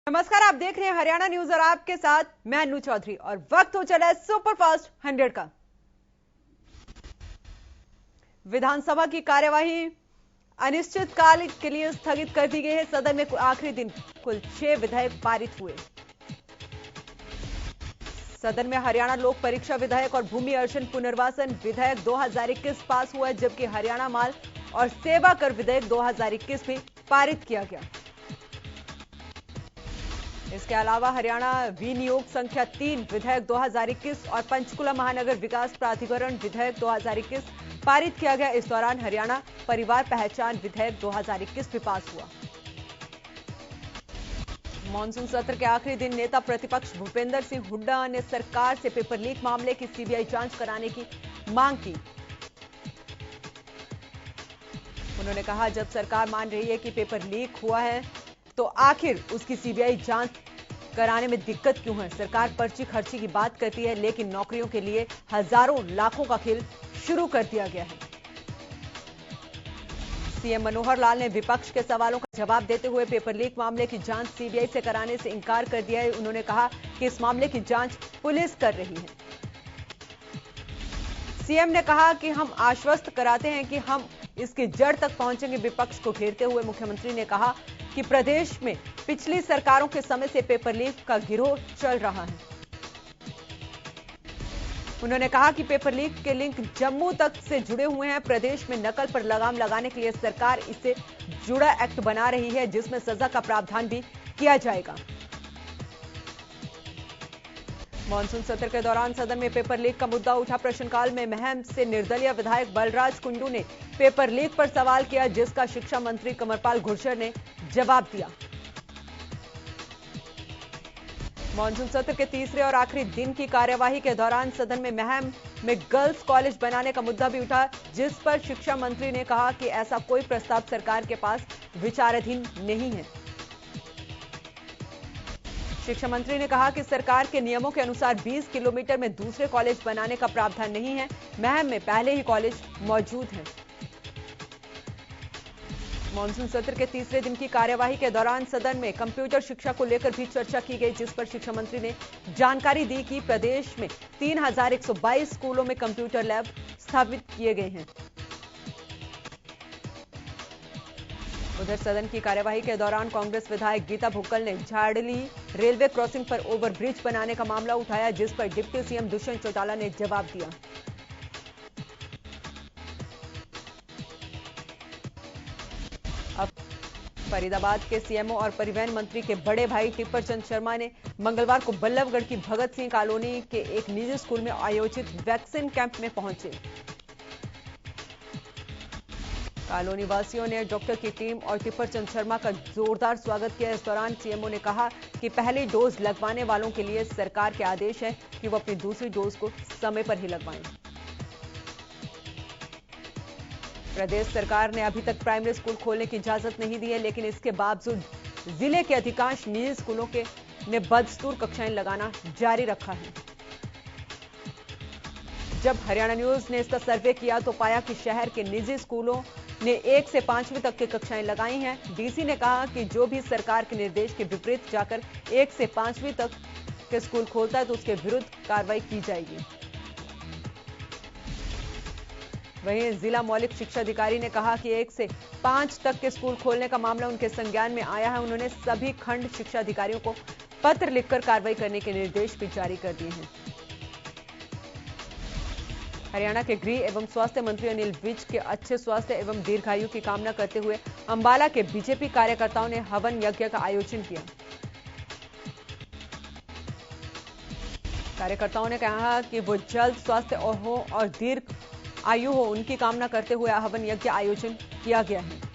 नमस्कार, आप देख रहे हैं हरियाणा न्यूज और आपके साथ मैं अनु चौधरी। और वक्त हो चला है सुपरफास्ट 100 का। विधानसभा की कार्यवाही अनिश्चितकाल के लिए स्थगित कर दी गई है। सदन में आखिरी दिन कुल 6 विधेयक पारित हुए। सदन में हरियाणा लोक परीक्षा विधेयक और भूमि अर्जन पुनर्वासन विधेयक 2021 पास हुआ है, जबकि हरियाणा माल और सेवा कर विधेयक 2021 भी पारित किया गया। इसके अलावा हरियाणा विनियोग संख्या 3 विधेयक 2021 और पंचकुला महानगर विकास प्राधिकरण विधेयक 2021 पारित किया गया। इस दौरान हरियाणा परिवार पहचान विधेयक 2021 भी पास हुआ। मॉनसून सत्र के आखिरी दिन नेता प्रतिपक्ष भूपेंद्र सिंह हुड्डा ने सरकार से पेपर लीक मामले की सीबीआई जांच कराने की मांग की। उन्होंने कहा, जब सरकार मान रही है कि पेपर लीक हुआ है तो आखिर उसकी सीबीआई जांच कराने में दिक्कत क्यों है। सरकार पर्ची खर्ची की बात करती है, लेकिन नौकरियों के लिए हजारों लाखों का खेल शुरू कर दिया गया है। सीएम मनोहर लाल ने विपक्ष के सवालों का जवाब देते हुए पेपर लीक मामले की जांच सीबीआई से कराने से इंकार कर दिया है। उन्होंने कहा कि इस मामले की जांच पुलिस कर रही है। सीएम ने कहा कि हम आश्वस्त कराते हैं कि हम इसकी जड़ तक पहुंचेंगे। विपक्ष को घेरते हुए मुख्यमंत्री ने कहा कि प्रदेश में पिछली सरकारों के समय से पेपर लीक का गिरोह चल रहा है। उन्होंने कहा कि पेपर लीक के लिंक जम्मू तक से जुड़े हुए हैं। प्रदेश में नकल पर लगाम लगाने के लिए सरकार इससे जुड़ा एक्ट बना रही है, जिसमें सजा का प्रावधान भी किया जाएगा। मॉनसून सत्र के दौरान सदन में पेपर लीक का मुद्दा उठा। प्रश्नकाल में महम से निर्दलीय विधायक बलराज कुंडू ने पेपर लीक पर सवाल किया, जिसका शिक्षा मंत्री कमरपाल गुर्जर ने जवाब दिया। मॉनसून सत्र के तीसरे और आखिरी दिन की कार्यवाही के दौरान सदन में महम में गर्ल्स कॉलेज बनाने का मुद्दा भी उठा, जिस पर शिक्षा मंत्री ने कहा कि ऐसा कोई प्रस्ताव सरकार के पास विचाराधीन नहीं है। शिक्षा मंत्री ने कहा कि सरकार के नियमों के अनुसार 20 किलोमीटर में दूसरे कॉलेज बनाने का प्रावधान नहीं है। महम में पहले ही कॉलेज मौजूद है। मॉनसून सत्र के तीसरे दिन की कार्यवाही के दौरान सदन में कंप्यूटर शिक्षा को लेकर भी चर्चा की गई, जिस पर शिक्षा मंत्री ने जानकारी दी कि प्रदेश में 3122 स्कूलों में कंप्यूटर लैब स्थापित किए गए हैं। उधर सदन की कार्यवाही के दौरान कांग्रेस विधायक गीता भुक्कल ने झाड़ली रेलवे क्रॉसिंग पर ओवरब्रिज बनाने का मामला उठाया, जिस पर डिप्टी सीएम दुष्यंत चौटाला ने जवाब दिया। अब फरीदाबाद के सीएमओ और परिवहन मंत्री के बड़े भाई टिप्पर चंद शर्मा ने मंगलवार को बल्लभगढ़ की भगत सिंह कॉलोनी के एक निजी स्कूल में आयोजित वैक्सीन कैंप में पहुंचे। कॉलोनी वासियों ने डॉक्टर की टीम और टिप्पर चंद शर्मा का जोरदार स्वागत किया। इस दौरान सीएमओ ने कहा कि पहली डोज लगवाने वालों के लिए सरकार के आदेश है कि वो अपनी दूसरी डोज को समय पर ही लगवाएं। प्रदेश सरकार ने अभी तक प्राइमरी स्कूल खोलने की इजाजत नहीं दी है, लेकिन इसके बावजूद जिले के अधिकांश निजी स्कूलों ने बदस्तूर कक्षाएं लगाना जारी रखा है। जब हरियाणा न्यूज ने इसका सर्वे किया तो पाया कि शहर के निजी स्कूलों ने 1 से 5वीं तक की कक्षाएं लगाई हैं। डीसी ने कहा कि जो भी सरकार के निर्देश के विपरीत जाकर 1 से 5वीं तक के स्कूल खोलता है तो उसके विरुद्ध कार्रवाई की जाएगी। वहीं जिला मौलिक शिक्षा अधिकारी ने कहा कि 1 से 5 तक के स्कूल खोलने का मामला उनके संज्ञान में आया है। उन्होंने सभी खंड शिक्षा अधिकारियों को पत्र लिखकर कार्रवाई करने के निर्देश भी जारी कर दिए हैं। हरियाणा के गृह एवं स्वास्थ्य मंत्री अनिल विज के अच्छे स्वास्थ्य एवं दीर्घायु की कामना करते हुए अंबाला के बीजेपी कार्यकर्ताओं ने हवन यज्ञ का आयोजन किया। कार्यकर्ताओं ने कहा कि वो जल्द स्वास्थ्य हो और दीर्घ आयु हो, उनकी कामना करते हुए हवन यज्ञ आयोजन किया गया है।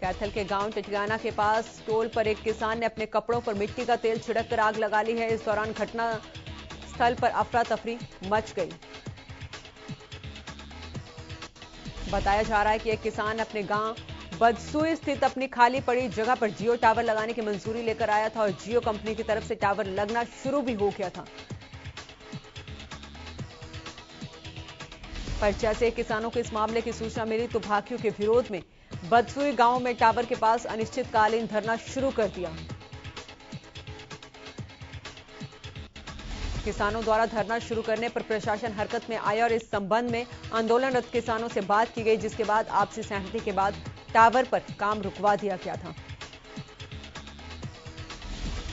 कैथल के गांव टिटियाना के पास टोल पर एक किसान ने अपने कपड़ों पर मिट्टी का तेल छिड़ककर आग लगा ली है। इस दौरान घटना स्थल पर अफरा तफरी मच गई। बताया जा रहा है कि एक किसान अपने गांव बदसूई स्थित अपनी खाली पड़ी जगह पर जियो टावर लगाने की मंजूरी लेकर आया था और जियो कंपनी की तरफ से टावर लगना शुरू भी हो गया था। पर जैसे किसानों को इस मामले की सूचना मिली तो भाकियों के विरोध में बदसुई गांव में टावर के पास अनिश्चितकालीन धरना शुरू कर दिया। किसानों द्वारा धरना शुरू करने पर प्रशासन हरकत में आया और इस संबंध में आंदोलनरत किसानों से बात की गई, जिसके बाद आपसी सहमति के बाद टावर पर काम रुकवा दिया गया था।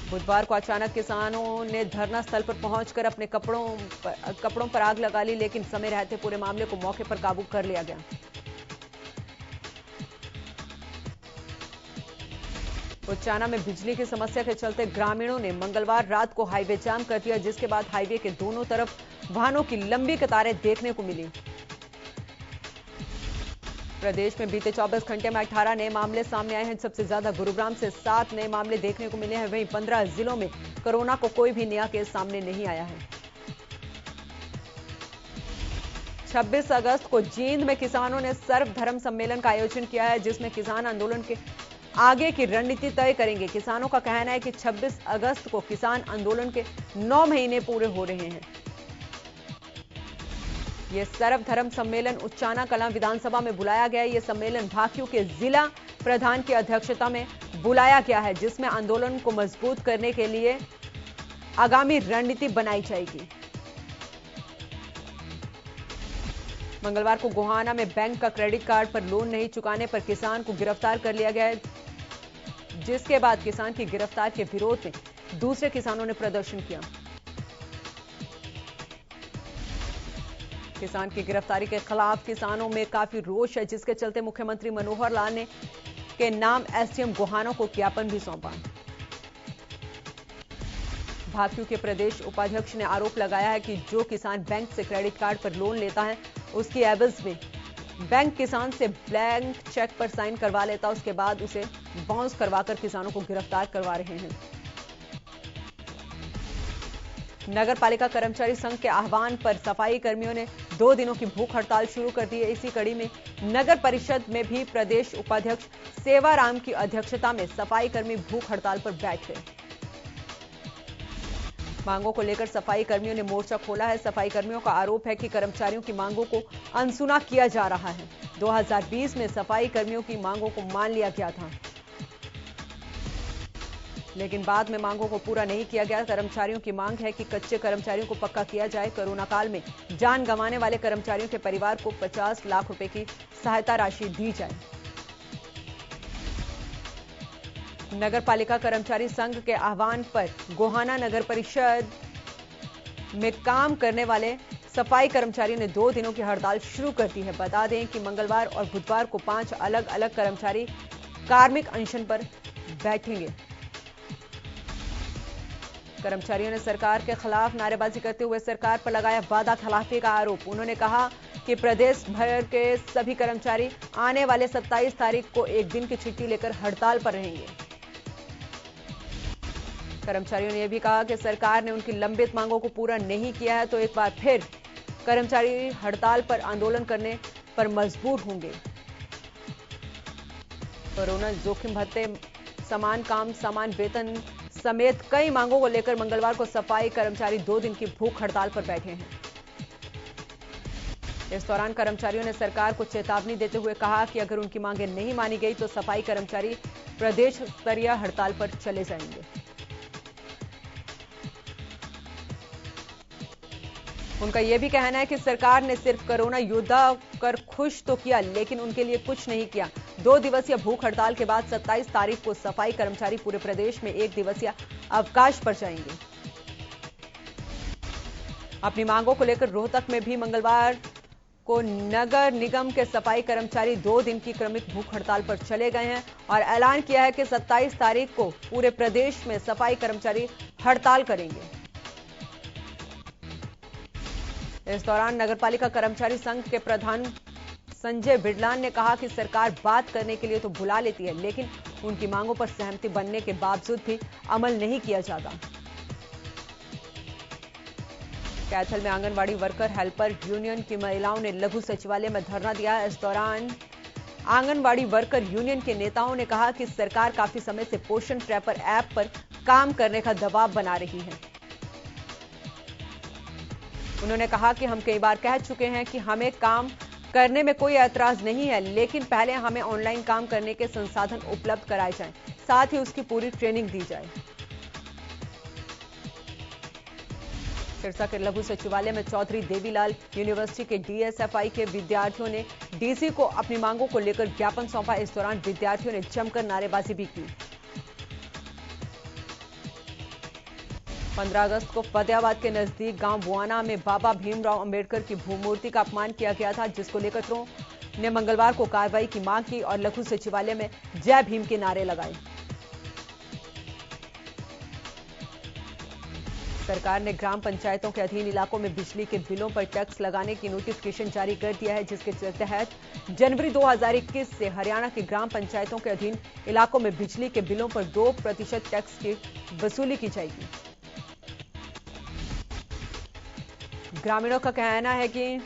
बुधवार को अचानक किसानों ने धरना स्थल पर पहुंचकर अपने कपड़ों पर आग लगा ली, लेकिन समय रहते पूरे मामले को मौके पर काबू कर लिया गया। उचाना में बिजली की समस्या के चलते ग्रामीणों ने मंगलवार रात को हाईवे जाम कर दिया, जिसके बाद हाईवे के दोनों तरफ वाहनों की लंबी कतारें देखने को मिली। प्रदेश में बीते 24 घंटे में 18 नए मामले सामने आए हैं। सबसे ज्यादा गुरुग्राम से 7 नए मामले देखने को मिले हैं। वहीं 15 जिलों में कोरोना को कोई भी नया केस सामने नहीं आया है। 26 अगस्त को जींद में किसानों ने सर्वधर्म सम्मेलन का आयोजन किया है, जिसमें किसान आंदोलन के आगे की रणनीति तय करेंगे। किसानों का कहना है कि 26 अगस्त को किसान आंदोलन के 9 महीने पूरे हो रहे हैं। यह सर्वधर्म सम्मेलन उचाना कलां विधानसभा में बुलाया गया है। यह सम्मेलन भाकियू के जिला प्रधान की अध्यक्षता में बुलाया गया है, जिसमें आंदोलन को मजबूत करने के लिए आगामी रणनीति बनाई जाएगी। मंगलवार को गोहाना में बैंक का क्रेडिट कार्ड पर लोन नहीं चुकाने पर किसान को गिरफ्तार कर लिया गया है, जिसके बाद किसान की गिरफ्तार के विरोध में दूसरे किसानों ने प्रदर्शन किया। किसान की गिरफ्तारी के खिलाफ किसानों में काफी रोष है, जिसके चलते मुख्यमंत्री मनोहर लाल ने के नाम एसडीएम गोहाना को ज्ञापन भी सौंपा। भाकियू के प्रदेश उपाध्यक्ष ने आरोप लगाया है कि जो किसान बैंक से क्रेडिट कार्ड पर लोन लेता है, उसकी एवज में बैंक किसान से ब्लैंक चेक पर साइन करवा लेता, उसके बाद उसे बाउंस करवाकर किसानों को गिरफ्तार करवा रहे हैं। नगर पालिका कर्मचारी संघ के आह्वान पर सफाई कर्मियों ने 2 दिनों की भूख हड़ताल शुरू कर दी है। इसी कड़ी में नगर परिषद में भी प्रदेश उपाध्यक्ष सेवाराम की अध्यक्षता में सफाई कर्मी भूख हड़ताल पर बैठ गए। मांगों को लेकर सफाई कर्मियों ने मोर्चा खोला है। सफाई कर्मियों का आरोप है कि कर्मचारियों की मांगों को अनसुना किया जा रहा है। 2020 में सफाई कर्मियों की मांगों को मान लिया गया था, लेकिन बाद में मांगों को पूरा नहीं किया गया। कर्मचारियों की मांग है कि कच्चे कर्मचारियों को पक्का किया जाए। कोरोना काल में जान गंवाने वाले कर्मचारियों के परिवार को 50 लाख रुपए की सहायता राशि दी जाए। नगर पालिका कर्मचारी संघ के आह्वान पर गोहाना नगर परिषद में काम करने वाले सफाई कर्मचारियों ने 2 दिनों की हड़ताल शुरू कर दी है। बता दें कि मंगलवार और बुधवार को 5 अलग अलग कर्मचारी कार्मिक अनशन पर बैठेंगे। कर्मचारियों ने सरकार के खिलाफ नारेबाजी करते हुए सरकार पर लगाया वादा खिलाफी का आरोप। उन्होंने कहा कि प्रदेश भर के सभी कर्मचारी आने वाले 27 तारीख को एक दिन की छुट्टी लेकर हड़ताल पर रहेंगे। कर्मचारियों ने यह भी कहा कि सरकार ने उनकी लंबित मांगों को पूरा नहीं किया है, तो एक बार फिर कर्मचारी हड़ताल पर आंदोलन करने पर मजबूर होंगे। कोरोना जोखिम भत्ते, समान काम समान वेतन समेत कई मांगों को लेकर मंगलवार को सफाई कर्मचारी 2 दिन की भूख हड़ताल पर बैठे हैं। इस दौरान कर्मचारियों ने सरकार को चेतावनी देते हुए कहा कि अगर उनकी मांगें नहीं मानी गई तो सफाई कर्मचारी प्रदेश स्तरीय हड़ताल पर चले जाएंगे। उनका यह भी कहना है कि सरकार ने सिर्फ कोरोना योद्धा कर खुश तो किया, लेकिन उनके लिए कुछ नहीं किया। 2 दिवसीय भूख हड़ताल के बाद 27 तारीख को सफाई कर्मचारी पूरे प्रदेश में 1 दिवसीय अवकाश पर जाएंगे। अपनी मांगों को लेकर रोहतक में भी मंगलवार को नगर निगम के सफाई कर्मचारी 2 दिन की क्रमिक भूख हड़ताल पर चले गए हैं और ऐलान किया है कि 27 तारीख को पूरे प्रदेश में सफाई कर्मचारी हड़ताल करेंगे। इस दौरान नगरपालिका कर्मचारी संघ के प्रधान संजय बिडलान ने कहा कि सरकार बात करने के लिए तो बुला लेती है, लेकिन उनकी मांगों पर सहमति बनने के बावजूद भी अमल नहीं किया जाता। कैथल में आंगनवाड़ी वर्कर हेल्पर यूनियन की महिलाओं ने लघु सचिवालय में धरना दिया। इस दौरान आंगनवाड़ी वर्कर यूनियन के नेताओं ने कहा कि सरकार काफी समय से पोषण ट्रैकर ऐप पर काम करने का दबाव बना रही है। उन्होंने कहा कि हम कई बार कह चुके हैं कि हमें काम करने में कोई ऐतराज नहीं है, लेकिन पहले हमें ऑनलाइन काम करने के संसाधन उपलब्ध कराए जाएं, साथ ही उसकी पूरी ट्रेनिंग दी जाए। सिरसा के लघु सचिवालय में चौधरी देवीलाल यूनिवर्सिटी के डीएसएफआई के विद्यार्थियों ने डीसी को अपनी मांगों को लेकर ज्ञापन सौंपा। इस दौरान विद्यार्थियों ने जमकर नारेबाजी भी की। 15 अगस्त को फतेहाबाद के नजदीक गांव बुआना में बाबा भीमराव अंबेडकर की भूमूर्ति का अपमान किया गया था, जिसको लेकर छात्रों ने मंगलवार को कार्रवाई की मांग की और लघु सचिवालय में जय भीम के नारे लगाए। सरकार ने ग्राम पंचायतों के अधीन इलाकों में बिजली के बिलों पर टैक्स लगाने की नोटिफिकेशन जारी कर दिया है, जिसके तहत जनवरी 2021 से हरियाणा की ग्राम पंचायतों के अधीन इलाकों में बिजली के बिलों पर 2% टैक्स की वसूली की जाएगी। ग्रामीणों का कहना है कि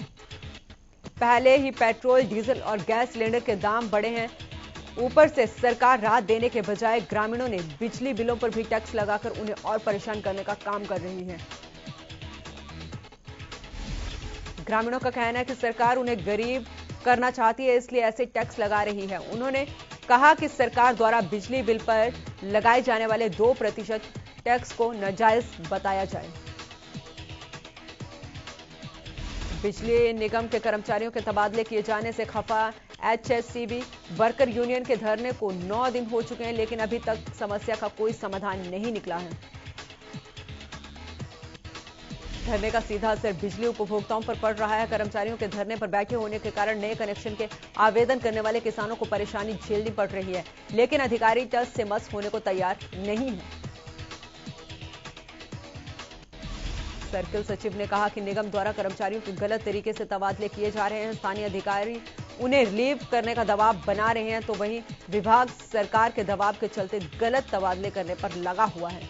पहले ही पेट्रोल, डीजल और गैस सिलेंडर के दाम बढ़े हैं, ऊपर से सरकार राहत देने के बजाय ग्रामीणों ने बिजली बिलों पर भी टैक्स लगाकर उन्हें और परेशान करने का काम कर रही है। ग्रामीणों का कहना है कि सरकार उन्हें गरीब करना चाहती है, इसलिए ऐसे टैक्स लगा रही है। उन्होंने कहा कि सरकार द्वारा बिजली बिल पर लगाए जाने वाले 2% टैक्स को नाजायज बताया जाए। बिजली निगम के कर्मचारियों के तबादले किए जाने से खफा एचएससीबी वर्कर यूनियन के धरने को 9 दिन हो चुके हैं, लेकिन अभी तक समस्या का कोई समाधान नहीं निकला है। धरने का सीधा असर बिजली उपभोक्ताओं पर पड़ रहा है। कर्मचारियों के धरने पर बैठे होने के कारण नए कनेक्शन के आवेदन करने वाले किसानों को परेशानी झेलनी पड़ रही है, लेकिन अधिकारी टस से मस होने को तैयार नहीं है। सर्किल सचिव ने कहा कि निगम द्वारा कर्मचारियों के गलत तरीके से तबादले किए जा रहे हैं। स्थानीय अधिकारी उन्हें रिलीव करने का दबाव बना रहे हैं, तो वहीं विभाग सरकार के दबाव के चलते गलत तबादले करने पर लगा हुआ है।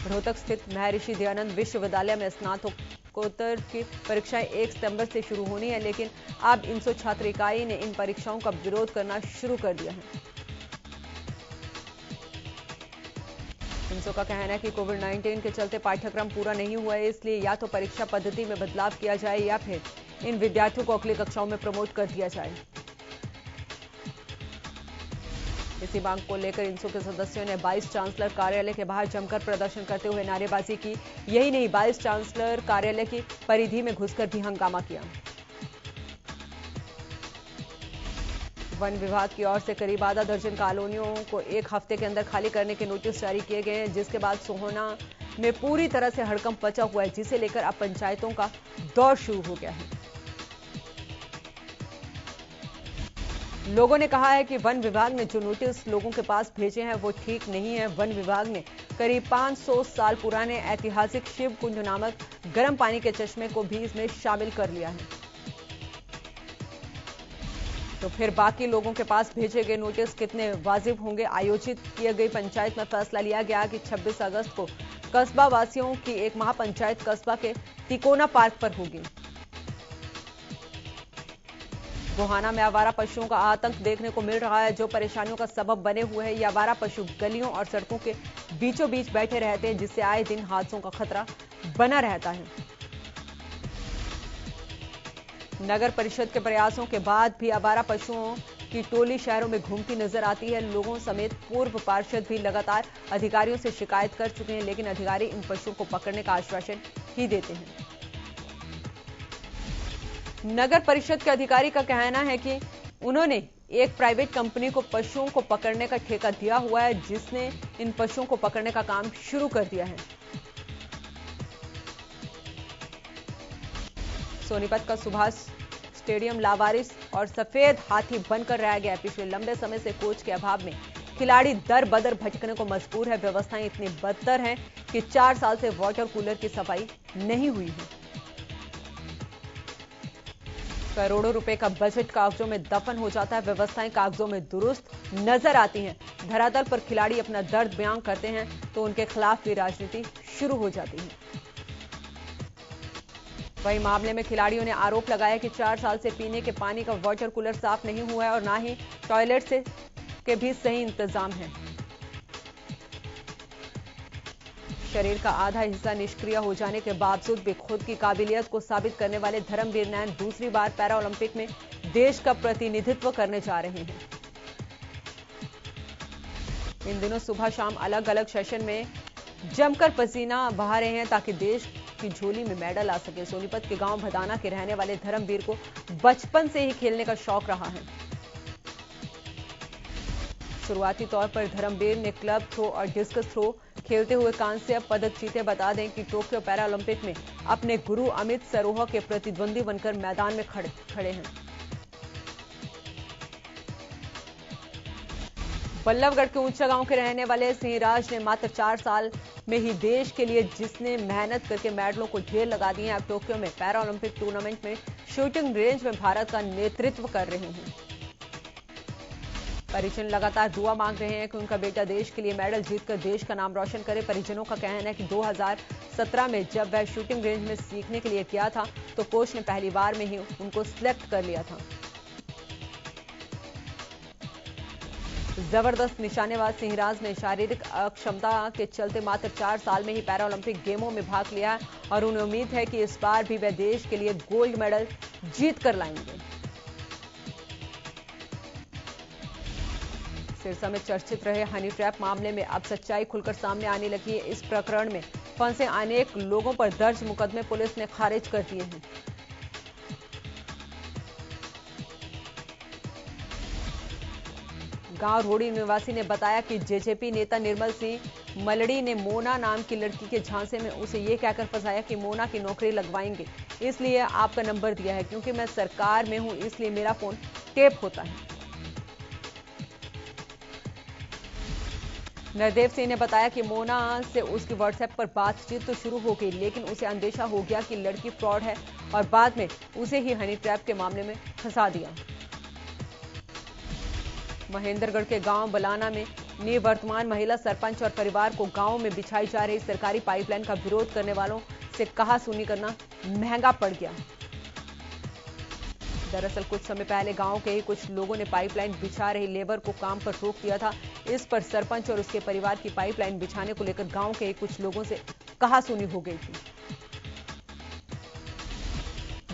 रोहतक स्थित महर्षि दयानंद विश्वविद्यालय में स्नातकोत्तर की परीक्षाएं 1 सितंबर से शुरू होनी है, लेकिन अब इंसो छात्र इकाई ने इन परीक्षाओं का विरोध करना शुरू कर दिया है। इंसो का कहना है कि कोविड-19 के चलते पाठ्यक्रम पूरा नहीं हुआ है, इसलिए या तो परीक्षा पद्धति में बदलाव किया जाए या फिर इन विद्यार्थियों को अगली कक्षाओं में प्रमोट कर दिया जाए। इसी मांग को लेकर इंसो के सदस्यों ने वाइस चांसलर कार्यालय के बाहर जमकर प्रदर्शन करते हुए नारेबाजी की। यही नहीं, वाइस चांसलर कार्यालय की परिधि में घुसकर भी हंगामा किया। वन विभाग की ओर से करीब आधा दर्जन कॉलोनियों को 1 हफ्ते के अंदर खाली करने के नोटिस जारी किए गए हैं, जिसके बाद सोहना में पूरी तरह से हड़कंप मचा हुआ है, जिसे लेकर अब पंचायतों का दौर शुरू हो गया है। लोगों ने कहा है कि वन विभाग ने जो नोटिस लोगों के पास भेजे हैं वो ठीक नहीं है। वन विभाग ने करीब 500 साल पुराने ऐतिहासिक शिव कुंज नामक गर्म पानी के चश्मे को भी इसमें शामिल कर लिया है। तो फिर बाकी लोगों के पास भेजे गए नोटिस कितने वाजिब होंगे? आयोजित किए गई पंचायत में फैसला लिया गया कि 26 अगस्त को कस्बा वासियों की एक महापंचायत कस्बा के तिकोना पार्क पर होगी। गोहाना में आवारा पशुओं का आतंक देखने को मिल रहा है। जो परेशानियों का सबब बने हुए हैं, ये आवारा पशु गलियों और सड़कों के बीचों बीच बैठे रहते हैं, जिससे आए दिन हादसों का खतरा बना रहता है। नगर परिषद के प्रयासों के बाद भी आवारा पशुओं की टोली शहरों में घूमती नजर आती है। लोगों समेत पूर्व पार्षद भी लगातार अधिकारियों से शिकायत कर चुके हैं, लेकिन अधिकारी इन पशुओं को पकड़ने का आश्वासन ही देते हैं। नगर परिषद के अधिकारी का कहना है कि उन्होंने एक प्राइवेट कंपनी को पशुओं को पकड़ने का ठेका दिया हुआ है, जिसने इन पशुओं को पकड़ने का काम शुरू कर दिया है। सोनीपत का सुभाष स्टेडियम लावारिस और सफेद हाथी बनकर रह गया। पिछले लंबे समय से कोच के अभाव में खिलाड़ी दर बदर भटकने को मजबूर है। व्यवस्थाएं इतनी बदतर हैं कि 4 साल से वाटर कूलर की सफाई नहीं हुई है। करोड़ों रुपए का बजट कागजों में दफन हो जाता है। व्यवस्थाएं कागजों में दुरुस्त नजर आती हैं। धरातल पर खिलाड़ी अपना दर्द बयां करते हैं तो उनके खिलाफ भी राजनीति शुरू हो जाती है। वही मामले में खिलाड़ियों ने आरोप लगाया कि 4 साल से पीने के पानी का वाटर कूलर साफ नहीं हुआ है और ना ही टॉयलेट से के भी सही इंतजाम है। शरीर का आधा हिस्सा निष्क्रिय हो जाने के बावजूद भी खुद की काबिलियत को साबित करने वाले धर्मवीर नयन दूसरी बार पैरा ओलंपिक में देश का प्रतिनिधित्व करने जा रहे हैं। इन दिनों सुबह शाम अलग अलग सेशन में जमकर पसीना बहा रहे हैं ताकि देश की झोली में मेडल आ सके। सोनीपत के गांव भदाना के रहने वाले धर्मवीर को बचपन से ही खेलने का शौक रहा है। शुरुआती तौर पर धर्मवीर ने क्लब थ्रो और डिस्कस थ्रो खेलते हुए कांस्य पदक जीते। बता दें कि टोक्यो पैरा ओलंपिक में अपने गुरु अमित सरोहा के प्रतिद्वंदी बनकर मैदान में खड़े हैं। बल्लभगढ़ के ऊंचा गांव के रहने वाले सिंहराज ने मात्र 4 साल में ही देश के लिए जिसने मेहनत करके मेडलों को ढेर लगा दिए हैं, अब टोक्यो में पैरा ओलंपिक टूर्नामेंट में शूटिंग रेंज में भारत का नेतृत्व कर रहे हैं। परिजन लगातार दुआ मांग रहे हैं कि उनका बेटा देश के लिए मेडल जीतकर देश का नाम रोशन करे। परिजनों का कहना है कि 2017 में जब वह शूटिंग रेंज में सीखने के लिए गया था तो कोच ने पहली बार में ही उनको सिलेक्ट कर लिया था। जबरदस्त निशानेबाज सिंहराज ने शारीरिक अक्षमता के चलते मात्र 4 साल में ही पैरा ओलंपिक गेमों में भाग लिया है और उन्हें उम्मीद है कि इस बार भी वह देश के लिए गोल्ड मेडल जीत कर लाएंगे। सिरसा में चर्चित रहे हनी ट्रैप मामले में अब सच्चाई खुलकर सामने आने लगी है। इस प्रकरण में फंसे अनेक लोगों पर दर्ज मुकदमे पुलिस ने खारिज कर दिए हैं। गांव रोड़ी निवासी ने बताया कि जेजेपी नेता निर्मल सिंह मलड़ी ने मोना नाम की लड़की के झांसे में उसे ये कहकर फंसाया कि मोना की नौकरी लगवाएंगे, इसलिए आपका नंबर दिया है, क्योंकि मैं सरकार में हूं इसलिए मेरा फोन टेप होता है। नरदेव सिंह ने बताया कि मोना से उसकी व्हाट्सएप पर बातचीत तो शुरू हो गई, लेकिन उसे अंदेशा हो गया कि लड़की फ्रॉड है और बाद में उसे ही हनी ट्रैप के मामले में फंसा दिया। महेंद्रगढ़ के गांव बलाना में निवर्तमान महिला सरपंच और परिवार को गांव में बिछाई जा रही सरकारी पाइपलाइन का विरोध करने वालों से कहा सुनी करना महंगा पड़ गया। दरअसल कुछ समय पहले गांव के ही कुछ लोगों ने पाइपलाइन बिछा रही लेबर को काम पर रोक दिया था। इस पर सरपंच और उसके परिवार की पाइपलाइन बिछाने को लेकर गांव के ही कुछ लोगों से कहा सुनी हो गई थी,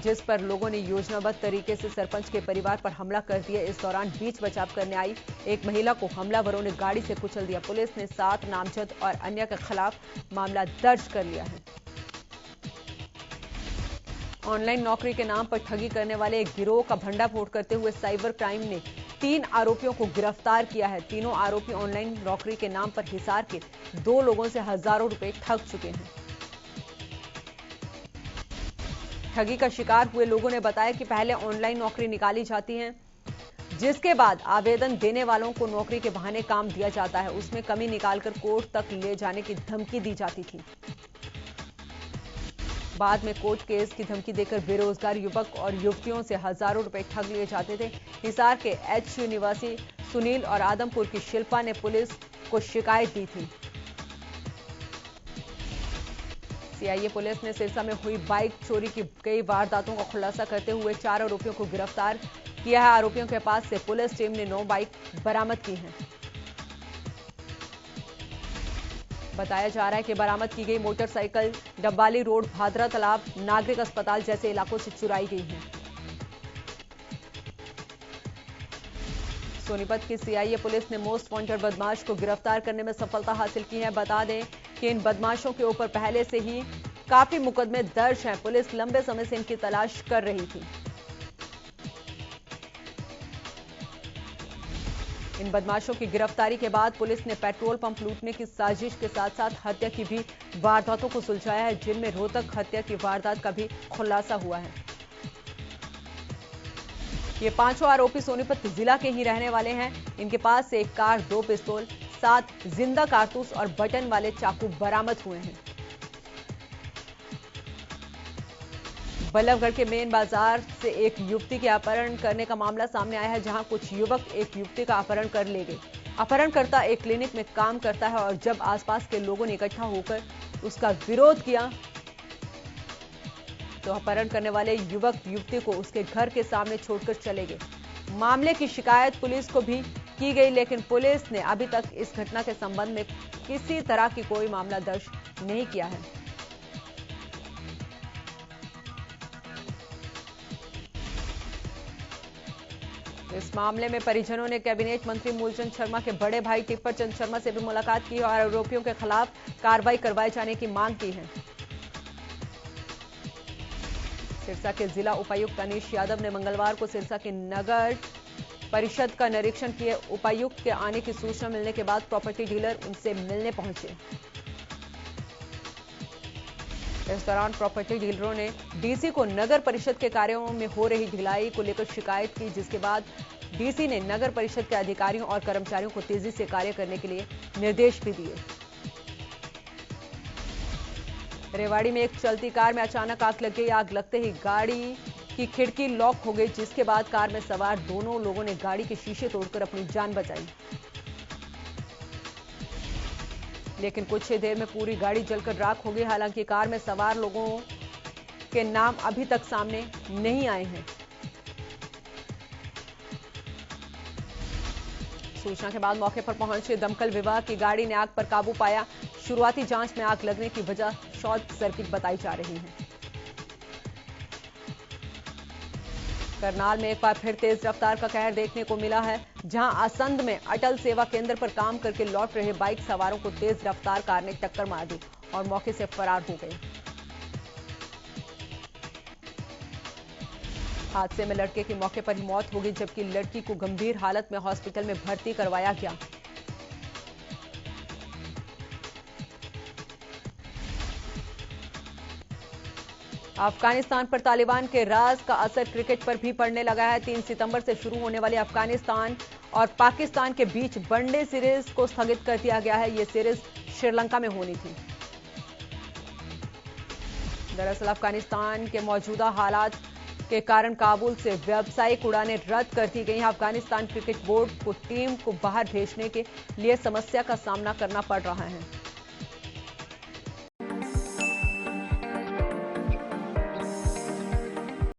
जिस पर लोगों ने योजनाबद्ध तरीके से सरपंच के परिवार पर हमला कर दिया। इस दौरान बीच बचाव करने आई एक महिला को हमलावरों ने गाड़ी से कुचल दिया। पुलिस ने 7 नामजद और अन्य के खिलाफ मामला दर्ज कर लिया है। ऑनलाइन नौकरी के नाम पर ठगी करने वाले एक गिरोह का भंडाफोड़ करते हुए साइबर क्राइम ने 3 आरोपियों को गिरफ्तार किया है। तीनों आरोपी ऑनलाइन नौकरी के नाम पर हिसार के 2 लोगों से हजारों रुपए ठग चुके हैं। ठगी का शिकार हुए लोगों ने बताया कि पहले ऑनलाइन नौकरी निकाली जाती है, जिसके बाद आवेदन देने वालों को नौकरी के बहाने काम दिया जाता है। उसमें कमी निकालकर कोर्ट तक ले जाने की धमकी दी जाती थी। बाद में कोर्ट केस की धमकी देकर बेरोजगार युवक और युवतियों से हजारों रुपए ठग लिए जाते थे। हिसार के एचयू निवासी सुनील और आदमपुर की शिल्पा ने पुलिस को शिकायत दी थी। सीआईए पुलिस ने सिरसा में हुई बाइक चोरी की कई वारदातों का खुलासा करते हुए 4 आरोपियों को गिरफ्तार किया है। आरोपियों के पास से पुलिस टीम ने 9 बाइक बरामद की हैं। बताया जा रहा है कि बरामद की गई मोटरसाइकिल डब्बाली रोड, भादरा तालाब, नागरिक अस्पताल जैसे इलाकों से चुराई गई है। सोनीपत की सीआईए पुलिस ने मोस्ट वांटेड बदमाश को गिरफ्तार करने में सफलता हासिल की है। बता दें कि इन बदमाशों के ऊपर पहले से ही काफी मुकदमे दर्ज हैं। पुलिस लंबे समय से इनकी तलाश कर रही थी। इन बदमाशों की गिरफ्तारी के बाद पुलिस ने पेट्रोल पंप लूटने की साजिश के साथ साथ हत्या की भी वारदातों को सुलझाया है, जिनमें रोहतक हत्या की वारदात का भी खुलासा हुआ है। ये 5 आरोपी सोनीपत जिला के ही रहने वाले हैं। इनके पास से एक कार, 2 पिस्तौल, 7 जिंदा कारतूस और बटन वाले चाकू बरामद हुए हैं। बल्लभगढ़ के मेन बाजार से एक युवती के अपहरण करने का मामला सामने आया है, जहां कुछ युवक एक युवती का अपहरण कर ले गए। अपहरणकर्ता एक क्लिनिक में काम करता है और जब आसपास के लोगों ने इकट्ठा होकर उसका विरोध किया तो अपहरण करने वाले युवक युवती को उसके घर के सामने छोड़कर चले गए। मामले की शिकायत पुलिस को भी की गई, लेकिन पुलिस ने अभी तक इस घटना के संबंध में किसी तरह की कोई मामला दर्ज नहीं किया है। इस मामले में परिजनों ने कैबिनेट मंत्री मूलचंद शर्मा के बड़े भाई टिप्पर चंद शर्मा से भी मुलाकात की और आरोपियों के खिलाफ कार्रवाई करवाए जाने की मांग की है। सिरसा के जिला उपायुक्त अनीश यादव ने मंगलवार को सिरसा के नगर परिषद का निरीक्षण किए। उपायुक्त के आने की सूचना मिलने के बाद प्रॉपर्टी डीलर उनसे मिलने पहुंचे। इस दौरान प्रॉपर्टी डीलरों ने डीसी को नगर परिषद के कार्यों में हो रही ढिलाई को लेकर शिकायत की, जिसके बाद डीसी ने नगर परिषद के अधिकारियों और कर्मचारियों को तेजी से कार्य करने के लिए निर्देश भी दिए। रेवाड़ी में एक चलती कार में अचानक आग लग गई। आग लगते ही गाड़ी की खिड़की लॉक हो गई, जिसके बाद कार में सवार दोनों लोगों ने गाड़ी के शीशे तोड़कर अपनी जान बचाई। लेकिन कुछ ही देर में पूरी गाड़ी जलकर राख हो गई। हालांकि कार में सवार लोगों के नाम अभी तक सामने नहीं आए हैं। सूचना के बाद मौके पर पहुंचे दमकल विभाग की गाड़ी ने आग पर काबू पाया। शुरुआती जांच में आग लगने की वजह शॉर्ट सर्किट बताई जा रही है। करनाल में एक बार फिर तेज रफ्तार का कहर देखने को मिला है, जहां आसंद में अटल सेवा केंद्र पर काम करके लौट रहे बाइक सवारों को तेज रफ्तार कार ने टक्कर मार दी और मौके से फरार हो गए। हादसे में लड़के की मौके पर ही मौत हो गई, जबकि लड़की को गंभीर हालत में हॉस्पिटल में भर्ती करवाया गया। अफगानिस्तान पर तालिबान के राज का असर क्रिकेट पर भी पड़ने लगा है। 3 सितंबर से शुरू होने वाली अफगानिस्तान और पाकिस्तान के बीच वनडे सीरीज को स्थगित कर दिया गया है। यह सीरीज श्रीलंका में होनी थी। दरअसल अफगानिस्तान के मौजूदा हालात के कारण काबुल से व्यावसायिक उड़ानें रद्द कर दी गई हैं। अफगानिस्तान क्रिकेट बोर्ड को टीम को बाहर भेजने के लिए समस्या का सामना करना पड़ रहा है।